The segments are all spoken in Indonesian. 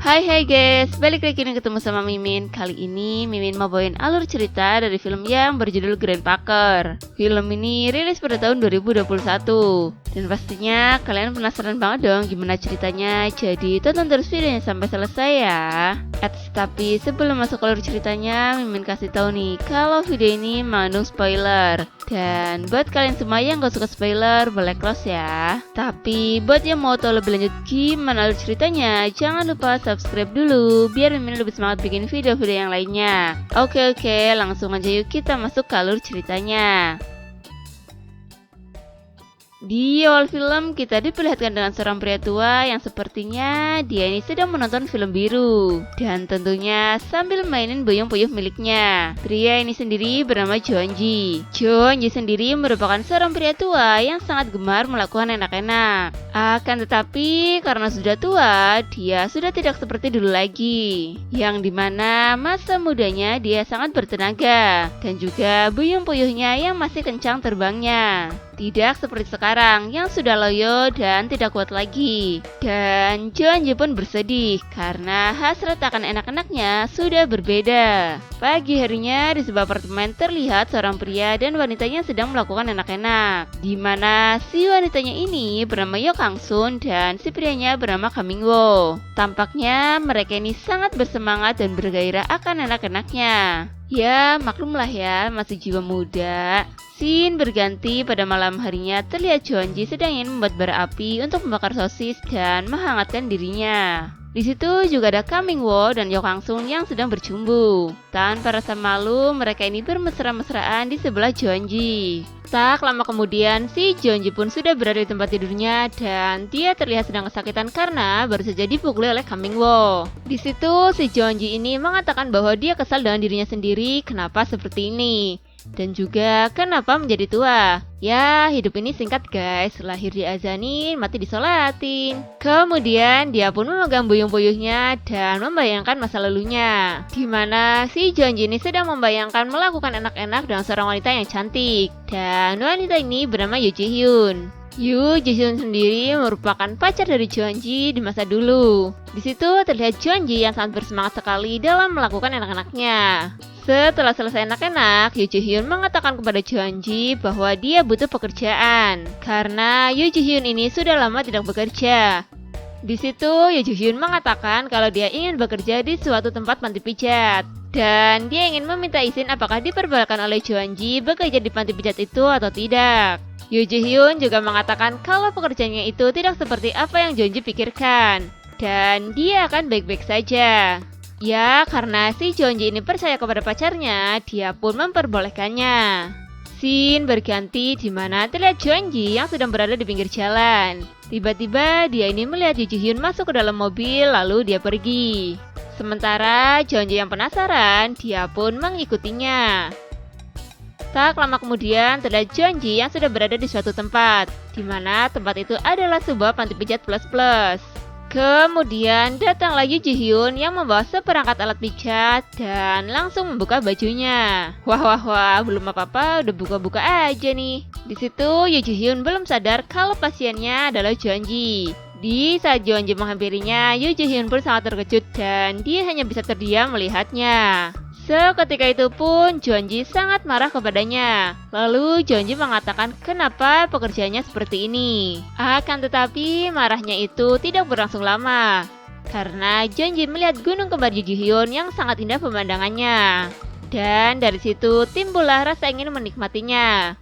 Hai guys, balik lagi nih ketemu sama Mimin. Kali ini Mimin mau bawain alur cerita dari film yang berjudul Grandpacker. Film ini rilis pada tahun 2021. Dan pastinya kalian penasaran banget dong gimana ceritanya. Jadi tonton terus videonya sampai selesai ya. Tapi sebelum masuk alur ceritanya, Mimin kasih tahu nih kalau video ini mengandung spoiler. Dan buat kalian semua yang gak suka spoiler, boleh close ya. Tapi buat yang mau tahu lebih lanjut gimana alur ceritanya, jangan lupa subscribe dulu biar Mimin lebih semangat bikin video-video yang lainnya. Oke, langsung aja yuk kita masuk ke alur ceritanya. Di awal film kita diperlihatkan dengan seorang pria tua yang sepertinya dia ini sedang menonton film biru dan tentunya sambil mainin boyong puyuh miliknya. Pria ini sendiri bernama Joonji. Joonji sendiri merupakan seorang pria tua yang sangat gemar melakukan enak-enak. Akan tetapi karena sudah tua, dia sudah tidak seperti dulu lagi, yang dimana masa mudanya dia sangat bertenaga dan juga boyong puyuhnya yang masih kencang terbangnya. Tidak seperti sekarang yang sudah loyo dan tidak kuat lagi. Dan Joonji pun bersedih karena hasrat akan enak-enaknya sudah berbeda. Pagi harinya di sebuah apartemen terlihat seorang pria dan wanitanya sedang melakukan enak-enak, di mana si wanitanya ini bernama Yo Kang Sun dan si prianya bernama Kaming Wo. Tampaknya mereka ini sangat bersemangat dan bergairah akan enak-enaknya. Ya maklumlah ya, masih jiwa muda. Scene berganti pada malam harinya terlihat Joonji sedang ingin membuat bara api untuk membakar sosis dan menghangatkan dirinya. Di situ juga ada Kaming Wo dan Yo Kang Sun yang sedang bercumbu. Tanpa rasa malu, mereka ini bermesra-mesraan di sebelah Joonji. Tak lama kemudian, si Joonji pun sudah berada di tempat tidurnya dan dia terlihat sedang kesakitan karena baru saja dipukuli oleh Kaming Wo. Di situ si Joonji ini mengatakan bahwa dia kesal dengan dirinya sendiri kenapa seperti ini. Dan juga kenapa menjadi tua. Ya hidup ini singkat guys, lahir diazanin, mati disolatin. Kemudian dia pun memegang boyong-boyongnya dan membayangkan masa lalunya, dimana si Joonji ini sedang membayangkan melakukan enak-enak dengan seorang wanita yang cantik. Dan wanita ini bernama Yoo Ji Hyun. Yoo Ji Hyun sendiri merupakan pacar dari Joonji di masa dulu. Di situ terlihat Joonji yang sangat bersemangat sekali dalam melakukan enak-enaknya. Setelah selesai enak-enak, Yoo Ji Hyun mengatakan kepada Joonji bahwa dia butuh pekerjaan karena Yoo Ji Hyun ini sudah lama tidak bekerja. Di situ Yoo Ji Hyun mengatakan kalau dia ingin bekerja di suatu tempat panti pijat dan dia ingin meminta izin apakah diperbolehkan oleh Joonji bekerja di panti pijat itu atau tidak. Yoo Ji Hyun juga mengatakan kalau pekerjaannya itu tidak seperti apa yang Joonji pikirkan dan dia akan baik-baik saja. Ya, karena si Joonji ini percaya kepada pacarnya, dia pun memperbolehkannya. Scene berganti di mana terlihat Joonji yang sedang berada di pinggir jalan. Tiba-tiba dia ini melihat Yoo Ji Hyun masuk ke dalam mobil lalu dia pergi. Sementara Joonji yang penasaran, dia pun mengikutinya. Tak lama kemudian terlihat Joonji yang sudah berada di suatu tempat, di mana tempat itu adalah sebuah panti pijat plus-plus. Kemudian datanglah Yoo Ji Hyun yang membawa seperangkat alat pijat dan langsung membuka bajunya. Wah, belum apa-apa udah buka-buka aja nih. Di situ Yoo Ji Hyun belum sadar kalau pasiennya adalah Joonji. Di saat Joonji menghampirinya, Yoo Ji Hyun pun sangat terkejut dan dia hanya bisa terdiam melihatnya. Seketika itu pun Joonji sangat marah kepadanya. Lalu Joonji mengatakan kenapa pekerjaannya seperti ini. Akan tetapi marahnya itu tidak berlangsung lama karena Joonji melihat gunung kembar Yoo Ji Hyun yang sangat indah pemandangannya. Dan dari situ timbullah rasa ingin menikmatinya.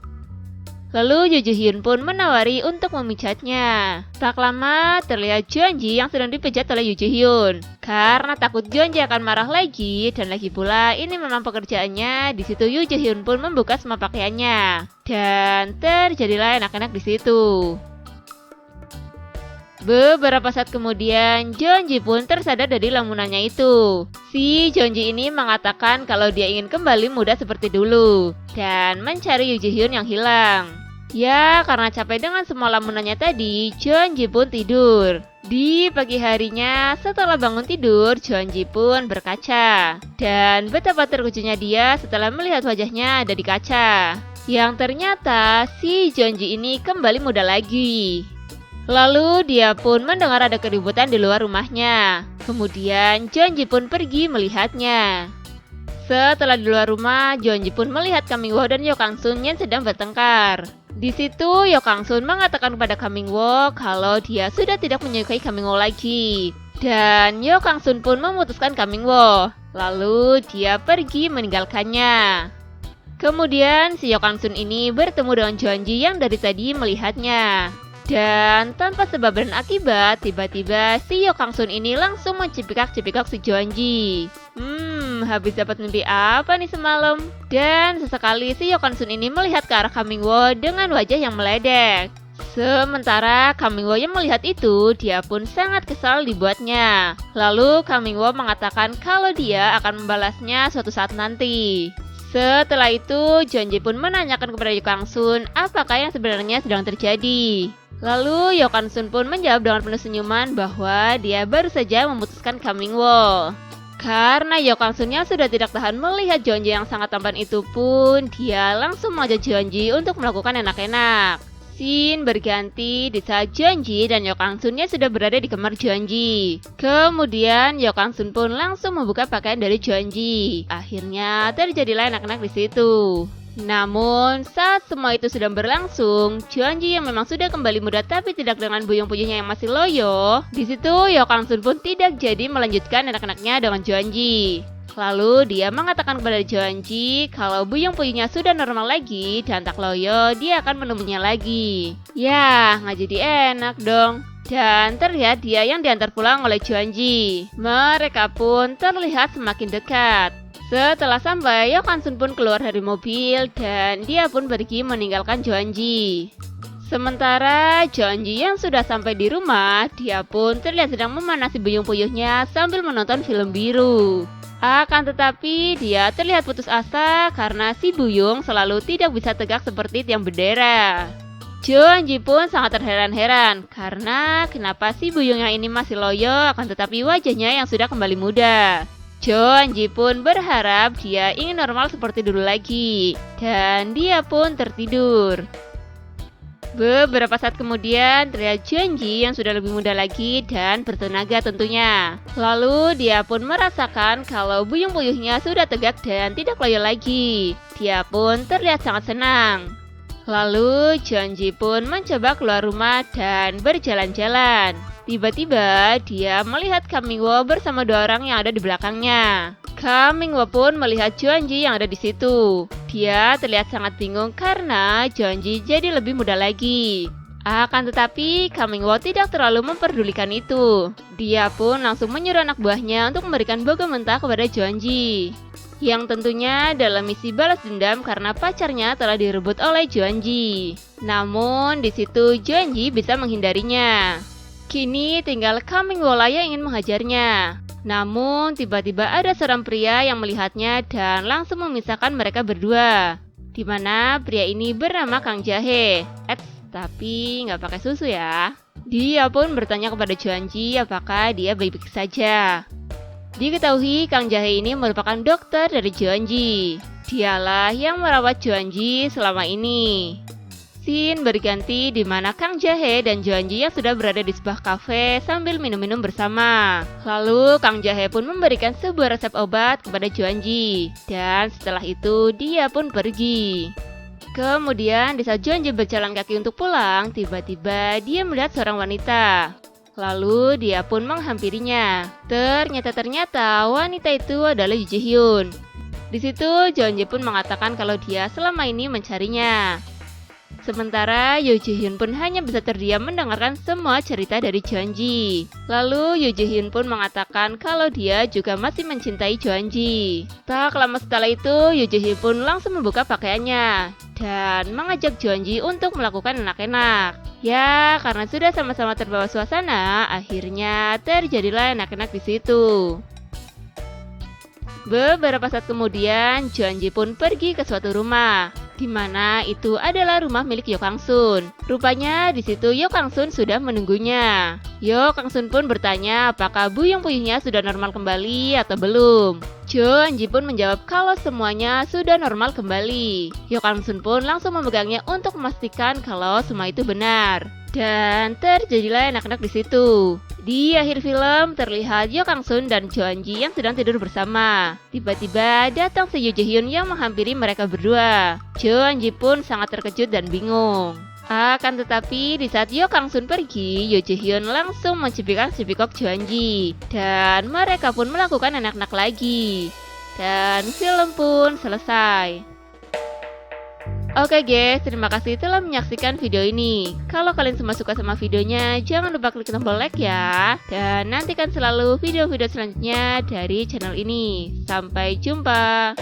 Lalu Yoo Ji Hyun pun menawari untuk memijatnya. Tak lama terlihat Joonji yang sedang dipijat oleh Yoo Ji Hyun. Karena takut Joonji akan marah lagi dan lagi pula ini memang pekerjaannya. Di situ Yoo Ji Hyun pun membuka semua pakaiannya dan terjadilah enak-enak di situ. Beberapa saat kemudian Joonji pun tersadar dari lamunannya itu. Si Joonji ini mengatakan kalau dia ingin kembali muda seperti dulu dan mencari Yoo Ji Hyun yang hilang. Ya, karena capek dengan semua lamunannya tadi, Joonji pun tidur. Di pagi harinya, setelah bangun tidur, Joonji pun berkaca. Dan betapa terkejutnya dia setelah melihat wajahnya ada di kaca. Yang ternyata si Joonji ini kembali muda lagi. Lalu dia pun mendengar ada keributan di luar rumahnya. Kemudian Jeonji pun pergi melihatnya. Setelah di luar rumah, Jeonji pun melihat Kang Mingwo dan Yo Kang-sun yang sedang bertengkar. Di situ Yo Kang-sun mengatakan kepada Kang Mingwo kalau dia sudah tidak menyukai Kang Mingwo lagi. Dan Yo Kang-sun pun memutuskan Kang Mingwo. Lalu dia pergi meninggalkannya. Kemudian si Yo Kang-sun ini bertemu dengan Jeonji yang dari tadi melihatnya. Dan tanpa sebab dan akibat, tiba-tiba si Yo Kang-sun ini langsung mencipikak-cipikak si Jeonji. Habis dapat mimpi apa nih semalam? Dan sesekali si Yo Kang-sun ini melihat ke arah Kang Mingwo dengan wajah yang meledek. Sementara Kang Mingwo yang melihat itu, dia pun sangat kesal dibuatnya. Lalu Kang Mingwo mengatakan kalau dia akan membalasnya suatu saat nanti. Setelah itu, Jeonji pun menanyakan kepada Yo Kang-sun apakah yang sebenarnya sedang terjadi. Lalu Yo Kang-sun pun menjawab dengan penuh senyuman bahwa dia baru saja memutuskan Kang Mingwo. Karena Yo Kang-sun yang sudah tidak tahan melihat Jeonji yang sangat tampan itu pun, dia langsung mengajak Jeonji untuk melakukan enak-enak. Scene berganti di saat Jeonji dan Yo Kang-sun sudah berada di kamar Jeonji. Kemudian Yo Kang-sun pun langsung membuka pakaian dari Jeonji. Akhirnya terjadilah enak-enak di situ. Namun saat semua itu sedang berlangsung, Jeonji yang memang sudah kembali muda tapi tidak dengan buyung-buyungnya yang masih loyo, di situ Yo Kang-sun pun tidak jadi melanjutkan enak-enaknya dengan Jeonji. Lalu dia mengatakan kepada Jeonji kalau buyung-buyungnya sudah normal lagi dan tak loyo, dia akan menemuinya lagi. Ya, nggak jadi enak dong. Dan terlihat dia yang diantar pulang oleh Jeonji. Mereka pun terlihat semakin dekat. Setelah sampai, Yo Kang-sun pun keluar dari mobil dan dia pun pergi meninggalkan Jeonji. Sementara Jeonji yang sudah sampai di rumah, dia pun terlihat sedang memanasi buyung-buyungnya sambil menonton film biru. Akan tetapi dia terlihat putus asa karena si buyung selalu tidak bisa tegak seperti tiang bendera. Jeonji pun sangat terheran-heran karena kenapa si buyungnya ini masih loyo akan tetapi wajahnya yang sudah kembali muda. Jeonji pun berharap dia ingin normal seperti dulu lagi dan dia pun tertidur. Beberapa saat kemudian terlihat Jeonji yang sudah lebih muda lagi dan bertenaga tentunya. Lalu dia pun merasakan kalau buyung-buyungnya sudah tegak dan tidak loyo lagi. Dia pun terlihat sangat senang. Lalu Jeonji pun mencoba keluar rumah dan berjalan-jalan. Tiba-tiba dia melihat Kang Mingwo bersama dua orang yang ada di belakangnya. Kang Mingwo pun melihat Jeonji yang ada di situ. Dia terlihat sangat bingung karena Jeonji jadi lebih muda lagi. Akan tetapi Kang Mingwo tidak terlalu memperdulikan itu. Dia pun langsung menyuruh anak buahnya untuk memberikan boga mentah kepada Jeonji. Yang tentunya dalam misi balas dendam karena pacarnya telah direbut oleh Jeonji. Namun di situ Jeonji bisa menghindarinya. Kini tinggal Kang Mingwo yang ingin menghajarnya. Namun tiba-tiba ada seorang pria yang melihatnya dan langsung memisahkan mereka berdua. Di mana pria ini bernama Kang Jae. Tapi nggak pakai susu ya. Dia pun bertanya kepada Jeonji apakah dia baik-baik saja. Diketahui Kang Jae ini merupakan dokter dari Jeonji. Dialah yang merawat Jeonji selama ini. Scene berganti di mana Kang Jae dan Jeonji yang sudah berada di sebuah kafe sambil minum-minum bersama. Lalu Kang Jae pun memberikan sebuah resep obat kepada Jeonji. Dan setelah itu dia pun pergi. Kemudian di saat Jeonji berjalan kaki untuk pulang, tiba-tiba dia melihat seorang wanita. Lalu dia pun menghampirinya. Ternyata wanita itu adalah Yoo Ji-hyun. Di situ Jeonji pun mengatakan kalau dia selama ini mencarinya. Sementara Yoo Ji-hyun pun hanya bisa terdiam mendengarkan semua cerita dari Jeonji. Lalu Yoo Ji-hyun pun mengatakan kalau dia juga masih mencintai Jeonji. Tak lama setelah itu Yoo Ji-hyun pun langsung membuka pakaiannya dan mengajak Jeonji untuk melakukan enak-enak. Ya, karena sudah sama-sama terbawa suasana, akhirnya terjadilah enak-enak di situ. Beberapa saat kemudian, Jeonji pun pergi ke suatu rumah, di mana itu adalah rumah milik Yo Kang-sun. Rupanya di situ Yo Kang-sun sudah menunggunya. Yo Kang-sun pun bertanya apakah buyung-buyungnya sudah normal kembali atau belum. Jeonji pun menjawab kalau semuanya sudah normal kembali. Yo Kang-sun pun langsung memegangnya untuk memastikan kalau semua itu benar. Dan terjadilah enak-enak di situ. Di akhir film terlihat Yo Kang Sun dan Jo An Ji yang sedang tidur bersama. Tiba-tiba datang si Yoo Jae Hyun yang menghampiri mereka berdua. Jo An Ji pun sangat terkejut dan bingung. Akan tetapi di saat Yo Kang Sun pergi, Yoo Jae Hyun langsung mencipika-cipikok Jo An Ji. Dan mereka pun melakukan enak-enak lagi. Dan film pun selesai. Oke guys, terima kasih telah menyaksikan video ini. Kalau kalian semua suka sama videonya, jangan lupa klik tombol like ya. Dan nantikan selalu video-video selanjutnya dari channel ini. Sampai jumpa.